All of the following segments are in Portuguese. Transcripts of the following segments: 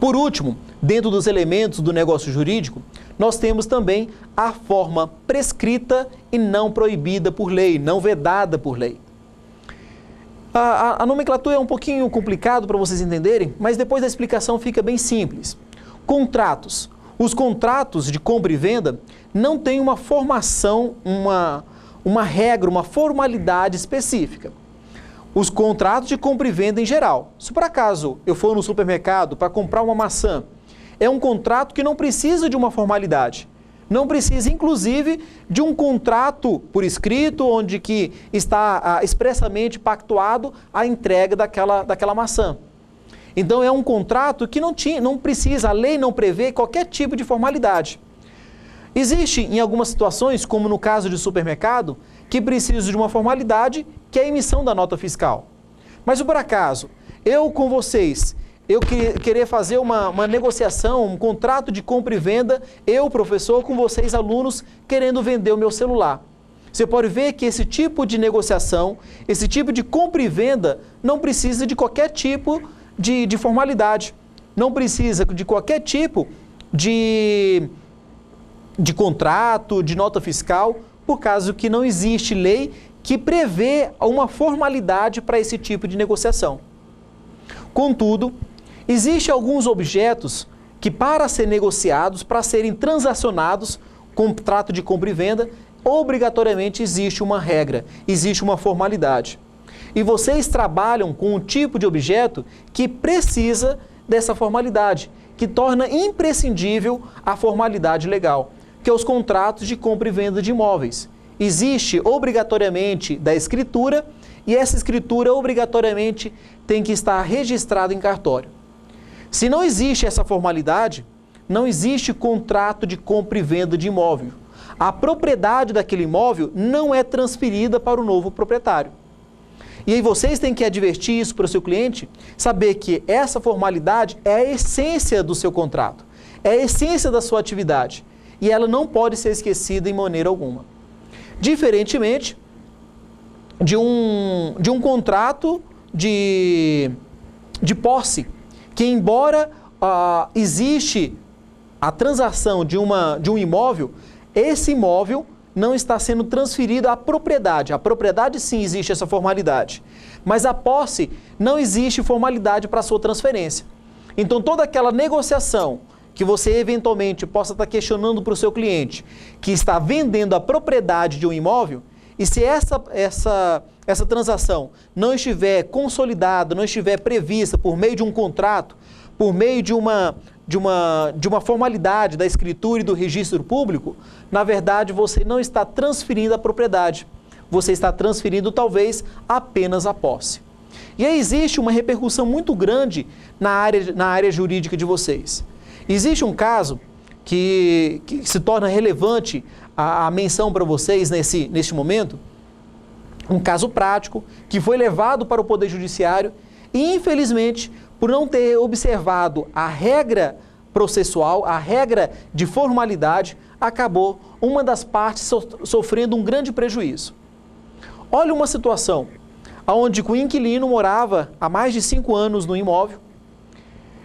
Por último, dentro dos elementos do negócio jurídico, nós temos também a forma prescrita e não proibida por lei, não vedada por lei. A nomenclatura é um pouquinho complicado para vocês entenderem, mas depois da explicação fica bem simples. Contratos. Os contratos de compra e venda não têm uma formação, uma regra, uma formalidade específica. Os contratos de compra e venda em geral. Se por acaso eu for no supermercado para comprar uma maçã, é um contrato que não precisa de uma formalidade. Não precisa, inclusive, de um contrato por escrito, onde que está expressamente pactuado a entrega daquela maçã. Então é um contrato que não precisa, a lei não prevê qualquer tipo de formalidade. Existe em algumas situações, como no caso de supermercado, que precisa de uma formalidade, que é a emissão da nota fiscal. Mas se por acaso, eu com vocês, eu querer fazer uma negociação, um contrato de compra e venda, eu, professor, com vocês, alunos, querendo vender o meu celular. Você pode ver que esse tipo de negociação, esse tipo de compra e venda, não precisa de qualquer tipo de formalidade. Não precisa de qualquer tipo de contrato, de nota fiscal, por causa que não existe lei que prevê uma formalidade para esse tipo de negociação. Contudo, existem alguns objetos que, para serem negociados, para serem transacionados, contrato de compra e venda, obrigatoriamente existe uma regra, existe uma formalidade. E vocês trabalham com um tipo de objeto que precisa dessa formalidade, que torna imprescindível a formalidade legal, que é os contratos de compra e venda de imóveis. Existe obrigatoriamente da escritura e essa escritura obrigatoriamente tem que estar registrada em cartório. Se não existe essa formalidade, não existe contrato de compra e venda de imóvel. A propriedade daquele imóvel não é transferida para o novo proprietário. E aí vocês têm que advertir isso para o seu cliente, saber que essa formalidade é a essência do seu contrato, é a essência da sua atividade e ela não pode ser esquecida em maneira alguma. Diferentemente de um contrato de posse, que embora existe a transação de um imóvel, esse imóvel não está sendo transferido à propriedade. A propriedade sim existe essa formalidade, mas a posse não existe formalidade para a sua transferência. Então toda aquela negociação que você eventualmente possa estar questionando para o seu cliente, que está vendendo a propriedade de um imóvel, e se essa transação não estiver consolidada, não estiver prevista por meio de um contrato, por meio de uma formalidade da escritura e do registro público, na verdade você não está transferindo a propriedade, você está transferindo talvez apenas a posse. E aí existe uma repercussão muito grande na área jurídica de vocês. Existe um caso que se torna relevante a menção para vocês neste momento, um caso prático que foi levado para o Poder Judiciário e, infelizmente, por não ter observado a regra processual, a regra de formalidade, acabou uma das partes sofrendo um grande prejuízo. Olha uma situação onde o inquilino morava há mais de 5 anos no imóvel,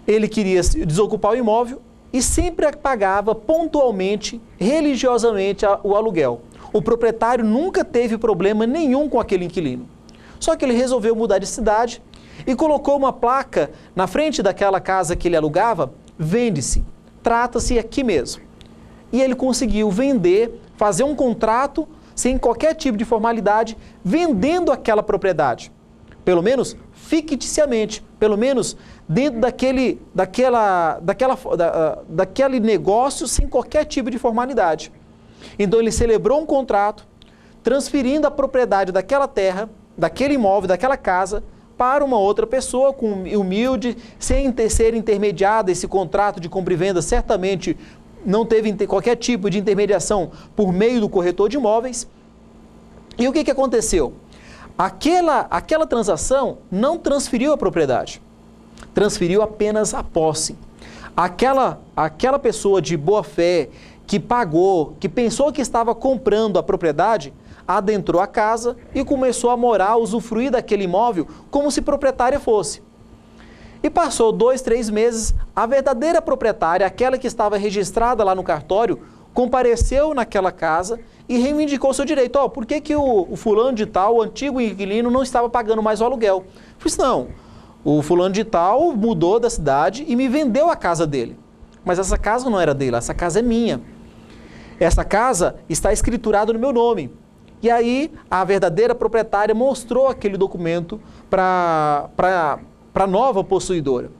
ele queria desocupar o imóvel e sempre pagava pontualmente, religiosamente, o aluguel. O proprietário nunca teve problema nenhum com aquele inquilino. Só que ele resolveu mudar de cidade e colocou uma placa na frente daquela casa que ele alugava, vende-se, trata-se aqui mesmo. E ele conseguiu vender, fazer um contrato sem qualquer tipo de formalidade, vendendo aquela propriedade. Pelo menos ficticiamente, pelo menos dentro daquele negócio sem qualquer tipo de formalidade. Então ele celebrou um contrato, transferindo a propriedade daquela terra, daquele imóvel, daquela casa, para uma outra pessoa, humilde, sem ser intermediada. Esse contrato de compra e venda certamente não teve qualquer tipo de intermediação por meio do corretor de imóveis. E o que aconteceu? Aquela transação não transferiu a propriedade, transferiu apenas a posse. Aquela pessoa de boa fé, que pagou, que pensou que estava comprando a propriedade, adentrou a casa e começou a morar, usufruir daquele imóvel como se proprietária fosse. E passou 2, 3 meses, a verdadeira proprietária, aquela que estava registrada lá no cartório, compareceu naquela casa e reivindicou seu direito. Ó, por que o fulano de tal, o antigo inquilino, não estava pagando mais o aluguel? Eu disse, não, o fulano de tal mudou da cidade e me vendeu a casa dele. Mas essa casa não era dele, essa casa é minha. Essa casa está escriturada no meu nome. E aí a verdadeira proprietária mostrou aquele documento para a nova possuidora.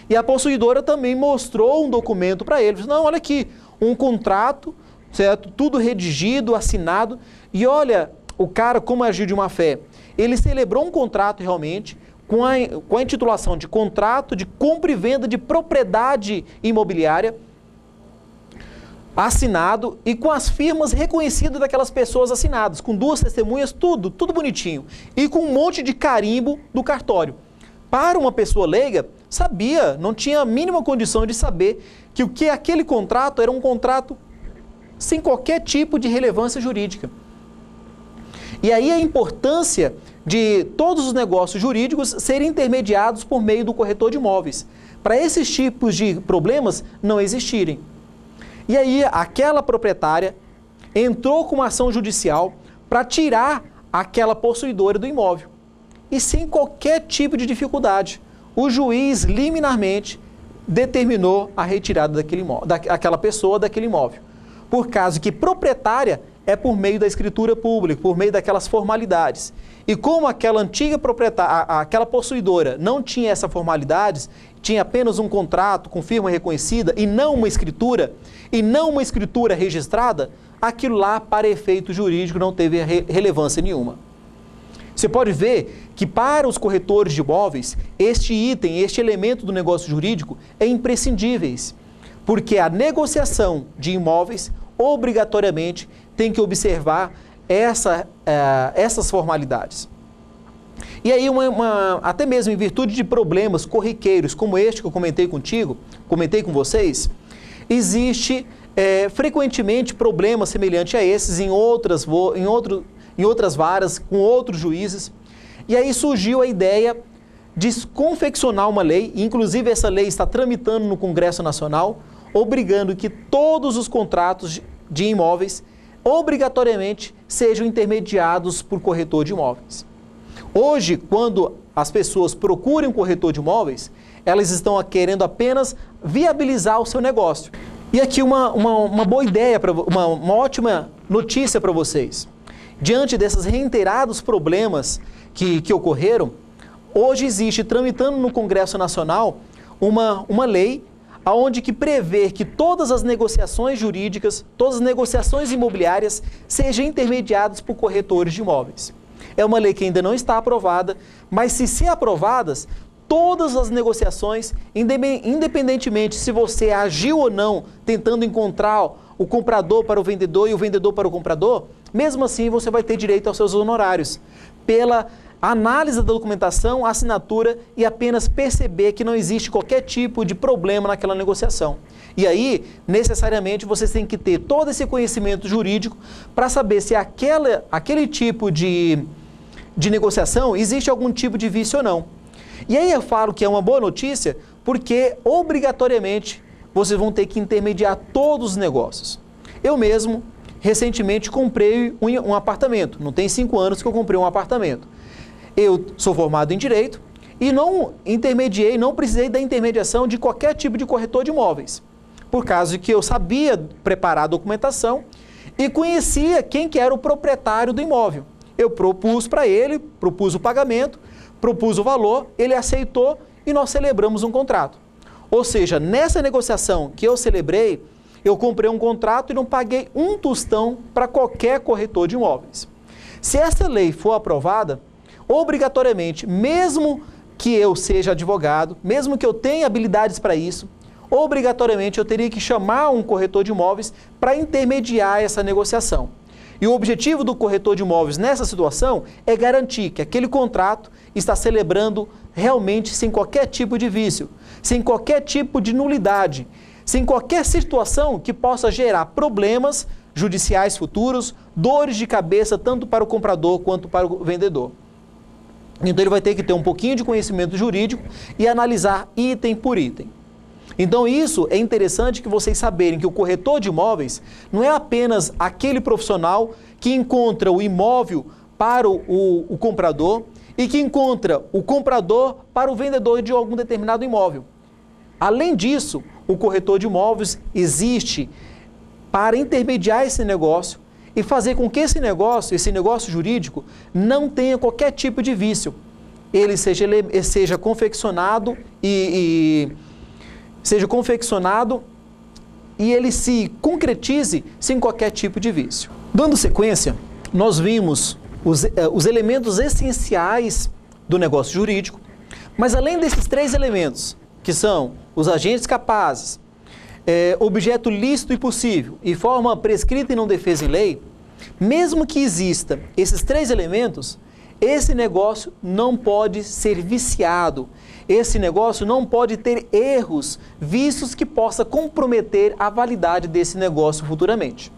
E a possuidora também mostrou um documento para ele. Não, olha aqui, um contrato, certo? Tudo redigido, assinado. E olha, o cara como agiu de má fé. Ele celebrou um contrato realmente com a intitulação de contrato de compra e venda de propriedade imobiliária, assinado e com as firmas reconhecidas daquelas pessoas assinadas, com 2 testemunhas, tudo bonitinho. E com um monte de carimbo do cartório. Para uma pessoa leiga, sabia, não tinha a mínima condição de saber que aquele contrato era um contrato sem qualquer tipo de relevância jurídica. E aí a importância de todos os negócios jurídicos serem intermediados por meio do corretor de imóveis, para esses tipos de problemas não existirem. E aí aquela proprietária entrou com uma ação judicial para tirar aquela possuidora do imóvel. E sem qualquer tipo de dificuldade, o juiz liminarmente determinou a retirada daquela pessoa daquele imóvel. Por causa que proprietária é por meio da escritura pública, por meio daquelas formalidades. E como aquela antiga proprietária, aquela possuidora não tinha essas formalidades, tinha apenas um contrato com firma reconhecida e não uma escritura registrada, aquilo lá para efeito jurídico não teve relevância nenhuma. Você pode ver que para os corretores de imóveis, este item, este elemento do negócio jurídico é imprescindível, porque a negociação de imóveis obrigatoriamente tem que observar essas formalidades. E aí, até mesmo em virtude de problemas corriqueiros como este que eu comentei com vocês, existe frequentemente problemas semelhantes a esses em outras varas, com outros juízes. E aí surgiu a ideia de confeccionar uma lei, inclusive essa lei está tramitando no Congresso Nacional, obrigando que todos os contratos de imóveis obrigatoriamente sejam intermediados por corretor de imóveis. Hoje, quando as pessoas procuram um corretor de imóveis, elas estão querendo apenas viabilizar o seu negócio. E aqui uma boa ideia, uma ótima notícia para vocês. Diante desses reiterados problemas que ocorreram, hoje existe, tramitando no Congresso Nacional, uma lei onde que prevê que todas as negociações jurídicas, todas as negociações imobiliárias sejam intermediadas por corretores de imóveis. É uma lei que ainda não está aprovada, mas se ser aprovadas, todas as negociações, independentemente se você agiu ou não tentando encontrar o comprador para o vendedor e o vendedor para o comprador, mesmo assim você vai ter direito aos seus honorários, pela análise da documentação, assinatura e apenas perceber que não existe qualquer tipo de problema naquela negociação. E aí, necessariamente, vocês têm que ter todo esse conhecimento jurídico para saber se aquele tipo de negociação existe algum tipo de vício ou não. E aí eu falo que é uma boa notícia porque, obrigatoriamente, vocês vão ter que intermediar todos os negócios. Eu mesmo, recentemente, comprei um apartamento. Não tem 5 anos que eu comprei um apartamento. Eu sou formado em Direito e não precisei da intermediação de qualquer tipo de corretor de imóveis, por causa que eu sabia preparar a documentação e conhecia quem que era o proprietário do imóvel. Eu propus para ele, propus o pagamento, propus o valor, ele aceitou e nós celebramos um contrato. Ou seja, nessa negociação que eu celebrei, eu comprei um contrato e não paguei um tostão para qualquer corretor de imóveis. Se essa lei for aprovada, obrigatoriamente, mesmo que eu seja advogado, mesmo que eu tenha habilidades para isso, obrigatoriamente eu teria que chamar um corretor de imóveis para intermediar essa negociação. E o objetivo do corretor de imóveis nessa situação é garantir que aquele contrato está celebrando realmente sem qualquer tipo de vício, sem qualquer tipo de nulidade, sem qualquer situação que possa gerar problemas judiciais futuros, dores de cabeça tanto para o comprador quanto para o vendedor. Então ele vai ter que ter um pouquinho de conhecimento jurídico e analisar item por item. Então isso é interessante que vocês saberem que o corretor de imóveis não é apenas aquele profissional que encontra o imóvel para o comprador e que encontra o comprador para o vendedor de algum determinado imóvel. Além disso, o corretor de imóveis existe para intermediar esse negócio e fazer com que esse negócio jurídico, não tenha qualquer tipo de vício. Ele seja confeccionado e ele se concretize sem qualquer tipo de vício. Dando sequência, nós vimos os elementos essenciais do negócio jurídico, mas além desses 3 elementos, que são os agentes capazes, objeto lícito e possível e forma prescrita e não defesa em lei, mesmo que exista esses 3 elementos, esse negócio não pode ser viciado, esse negócio não pode ter erros, vícios que possa comprometer a validade desse negócio futuramente.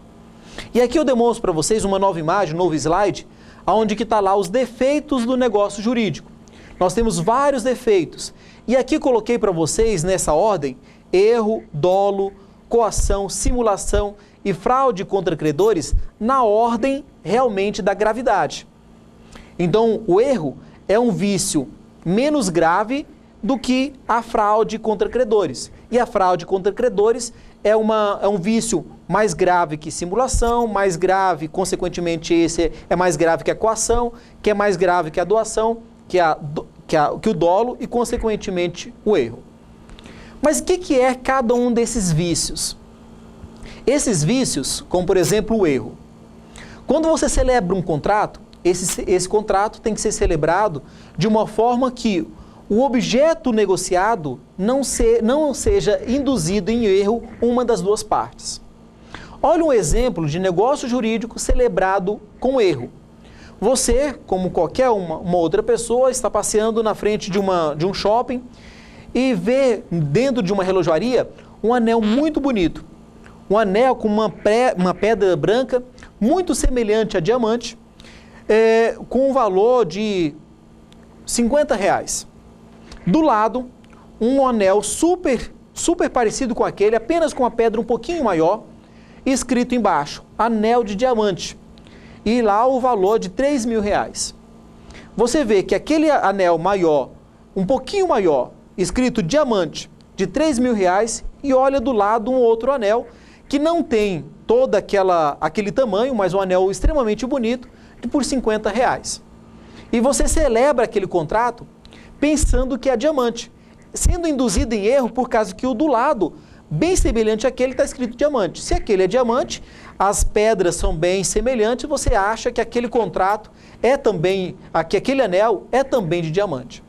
E aqui eu demonstro para vocês uma nova imagem, um novo slide, onde que está lá os defeitos do negócio jurídico. Nós temos vários defeitos. E aqui coloquei para vocês, nessa ordem, erro, dolo, coação, simulação e fraude contra credores, na ordem realmente da gravidade. Então, o erro é um vício menos grave do que a fraude contra credores. E a fraude contra credores é um vício mais grave que simulação, mais grave, consequentemente, esse é mais grave que a coação, que é mais grave que a doação, que o dolo e, consequentemente, o erro. Mas o que é cada um desses vícios? Esses vícios, como por exemplo o erro. Quando você celebra um contrato, esse contrato tem que ser celebrado de uma forma que o objeto negociado não seja induzido em erro uma das duas partes. Olha um exemplo de negócio jurídico celebrado com erro. Você, como qualquer uma outra pessoa, está passeando na frente de um shopping e vê dentro de uma relojoaria um anel muito bonito. Um anel com uma pedra branca muito semelhante a diamante, com um valor de R$50. Do lado, um anel super parecido com aquele, apenas com uma pedra um pouquinho maior, escrito embaixo, anel de diamante. E lá o valor de R$3.000. Você vê que aquele anel maior, um pouquinho maior, escrito diamante, de R$3.000, e olha do lado um outro anel, que não tem todo aquele tamanho, mas um anel extremamente bonito, por R$50. E você celebra aquele contrato pensando que é diamante, sendo induzido em erro por causa que o do lado, bem semelhante àquele, está escrito diamante. Se aquele é diamante, as pedras são bem semelhantes, você acha que aquele contrato que aquele anel é também de diamante.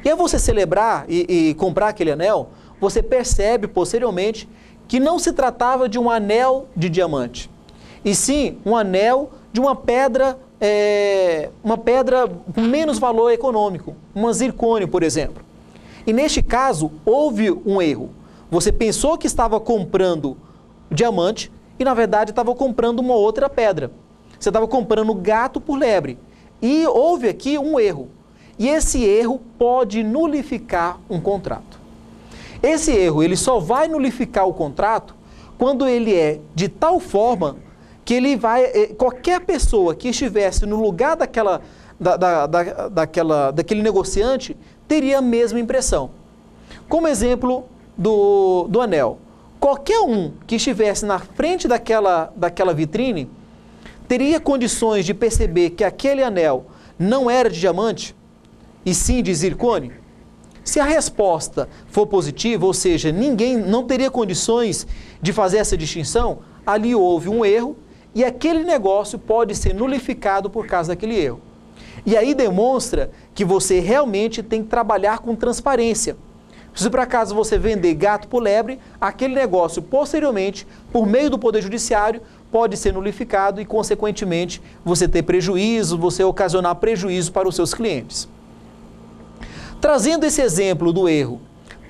E ao você celebrar e comprar aquele anel, você percebe posteriormente que não se tratava de um anel de diamante, e sim um anel de uma pedra com menos valor econômico, uma zircônio, por exemplo. E neste caso, houve um erro. Você pensou que estava comprando diamante e, na verdade, estava comprando uma outra pedra. Você estava comprando gato por lebre. E houve aqui um erro. E esse erro pode nulificar um contrato. Esse erro, ele só vai nulificar o contrato quando ele é de tal forma que ele qualquer pessoa que estivesse no lugar daquele negociante teria a mesma impressão. Como exemplo do anel. Qualquer um que estivesse na frente daquela vitrine teria condições de perceber que aquele anel não era de diamante, e sim de zircônio? Se a resposta for positiva, ou seja, ninguém não teria condições de fazer essa distinção, ali houve um erro e aquele negócio pode ser nulificado por causa daquele erro. E aí demonstra que você realmente tem que trabalhar com transparência. Se por acaso você vender gato por lebre, aquele negócio posteriormente, por meio do Poder Judiciário, pode ser nulificado e, consequentemente, você ter prejuízo, você ocasionar prejuízo para os seus clientes. Trazendo esse exemplo do erro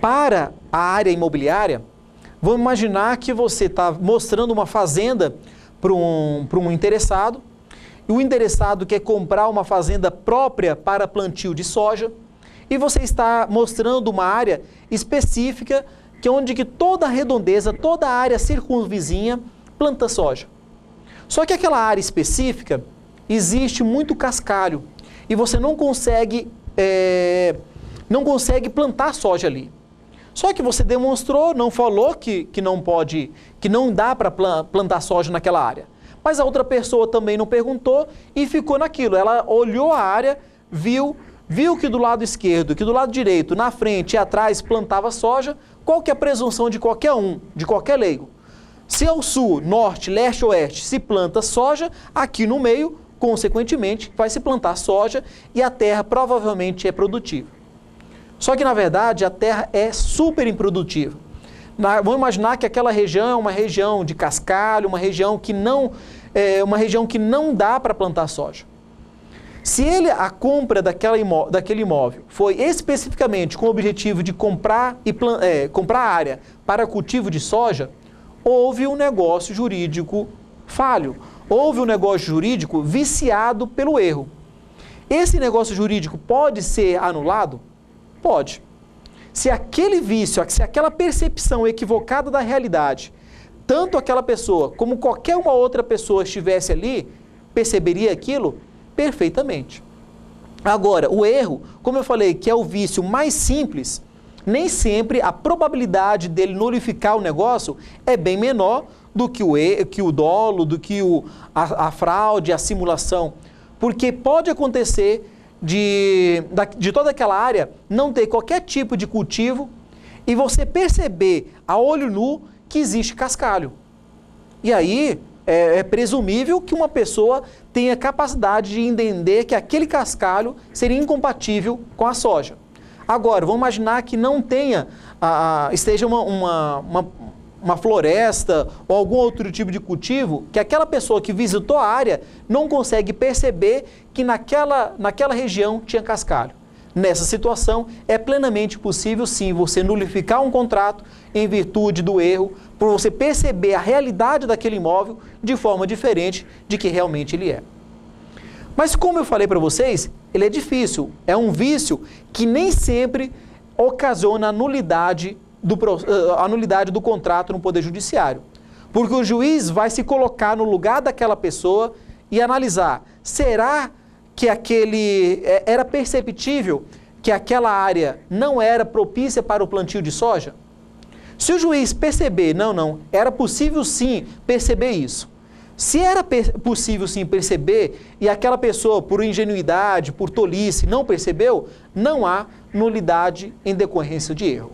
para a área imobiliária, vamos imaginar que você está mostrando uma fazenda para um interessado e o interessado quer comprar uma fazenda própria para plantio de soja, e você está mostrando uma área específica que onde que toda a redondeza, toda a área circunvizinha planta soja. Só que aquela área específica existe muito cascalho e você não consegue plantar soja ali. Só que você demonstrou, não falou que não dá para plantar soja naquela área. Mas a outra pessoa também não perguntou e ficou naquilo. Ela olhou a área, viu que do lado esquerdo, que do lado direito, na frente e atrás plantava soja. Qual que é a presunção de qualquer um, de qualquer leigo? Se ao sul, norte, leste, oeste se planta soja, aqui no meio, consequentemente, vai se plantar soja e a terra provavelmente é produtiva. Só que, na verdade, a terra é super improdutiva. Vamos imaginar que aquela região é uma região de cascalho, uma região que não dá para plantar soja. Se a compra daquele imóvel foi especificamente com o objetivo de comprar área para cultivo de soja, houve um negócio jurídico falho, houve um negócio jurídico viciado pelo erro. Esse negócio jurídico pode ser anulado? Pode. Se aquele vício, se aquela percepção equivocada da realidade, tanto aquela pessoa como qualquer uma outra pessoa estivesse ali, perceberia aquilo? Perfeitamente. Agora, o erro, como eu falei, que é o vício mais simples, nem sempre a probabilidade dele nullificar o negócio é bem menor do que o dolo, do que a fraude, a simulação. Porque pode acontecer de toda aquela área não ter qualquer tipo de cultivo e você perceber a olho nu que existe cascalho. E aí é presumível que uma pessoa tenha capacidade de entender que aquele cascalho seria incompatível com a soja. Agora, vamos imaginar que não esteja uma floresta ou algum outro tipo de cultivo que aquela pessoa que visitou a área não consegue perceber que naquela região tinha cascalho. Nessa situação, é plenamente possível, sim, você nullificar um contrato em virtude do erro, por você perceber a realidade daquele imóvel de forma diferente de que realmente ele é. Mas como eu falei para vocês, ele é difícil, é um vício que nem sempre ocasiona a nulidade do contrato no Poder Judiciário. Porque o juiz vai se colocar no lugar daquela pessoa e analisar, será que era perceptível que aquela área não era propícia para o plantio de soja? Se o juiz perceber, era possível sim perceber isso. Se era possível sim perceber e aquela pessoa, por ingenuidade, por tolice, não percebeu, não há nulidade em decorrência de erro.